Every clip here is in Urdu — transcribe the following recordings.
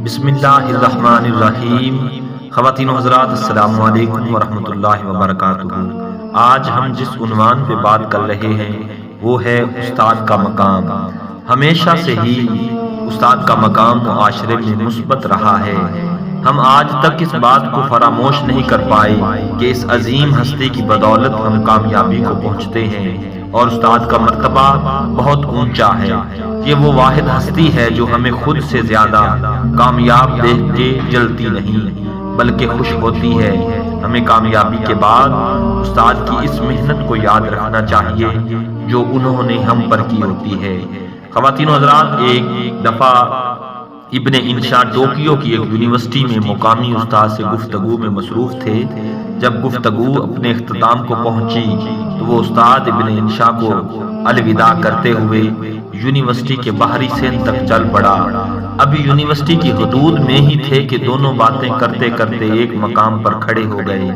بسم اللہ الرحمن الرحیم۔ خواتین و حضرات، السلام علیکم ورحمۃ اللہ وبرکاتہ۔ آج ہم جس عنوان پہ بات کر رہے ہیں وہ ہے استاد کا مقام۔ ہمیشہ سے ہی استاد کا مقام معاشرے میں مثبت رہا ہے۔ ہم آج تک اس بات کو فراموش نہیں کر پائے کہ اس عظیم ہستی کی بدولت ہم کامیابی کو پہنچتے ہیں، اور استاد کا مرتبہ بہت اونچا ہے۔ یہ وہ واحد ہستی ہے جو ہمیں خود سے زیادہ کامیاب دیکھ کے جلتی نہیں بلکہ خوش ہوتی ہے۔ ہمیں کامیابی کے بعد استاد کی اس محنت کو یاد رکھنا چاہیے جو انہوں نے ہم پر کی ہوتی ہے۔ خواتین و حضرات، ایک دفعہ ابن انشا ٹوکیو کی ایک یونیورسٹی میں مقامی استاد سے گفتگو میں مصروف تھے۔ جب گفتگو اپنے اختتام کو پہنچی تو وہ استاد ابن انشا کو الوداع کرتے ہوئے یونیورسٹی کے باہری سین تک چل پڑا۔ ابھی یونیورسٹی کی حدود میں ہی تھے کہ دونوں باتیں کرتے کرتے ایک مقام پر کھڑے ہو گئے۔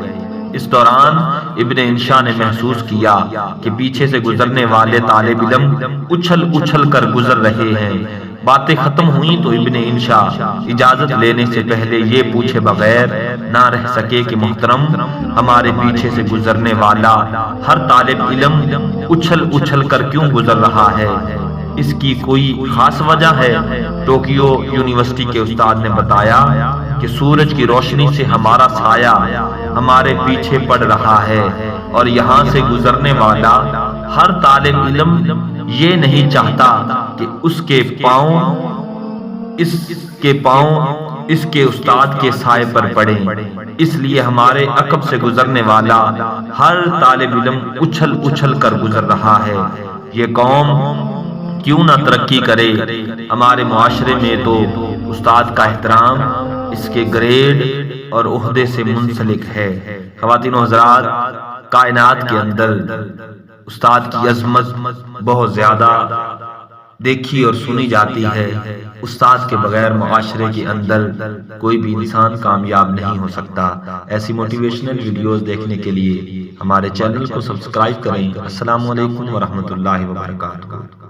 اس دوران ابن انشا نے محسوس کیا کہ پیچھے سے گزرنے والے طالب علم اچھل اچھل کر گزر رہے ہیں۔ باتیں ختم ہوئیں تو ابن انشا اجازت لینے سے پہلے یہ پوچھے بغیر نہ رہ سکے کہ محترم، ہمارے پیچھے سے گزرنے والا ہر طالب علم اچھل اچھل کر کیوں گزر رہا ہے؟ اس کی کوئی خاص وجہ ہے؟ ٹوکیو یونیورسٹی کے استاد نے بتایا کہ سورج کی روشنی سے ہمارا سایہ ہمارے پیچھے پڑ رہا ہے، اور یہاں سے گزرنے والا ہر طالب علم یہ نہیں چاہتا کہ اس کے پاؤں اس کے استاد کے سائے پر پڑیں۔ اس لیے ہمارے عقب سے گزرنے والا ہر طالب علم اچھل اچھل کر گزر رہا ہے۔ یہ قوم کیوں نہ ترقی کرے؟ ہمارے معاشرے میں تو استاد کا احترام اس کے گریڈ اور عہدے سے منسلک ہے۔ خواتین و حضرات، کائنات کے اندر استاد کی عظمت بہت زیادہ دیکھی اور سنی جاتی ہے۔ استاد کے بغیر معاشرے کے اندر کوئی بھی انسان کامیاب نہیں ہو سکتا۔ ایسی موٹیویشنل ویڈیوز دیکھنے کے لیے ہمارے چینل کو سبسکرائب کریں۔ السلام علیکم ورحمۃ اللہ وبرکاتہ۔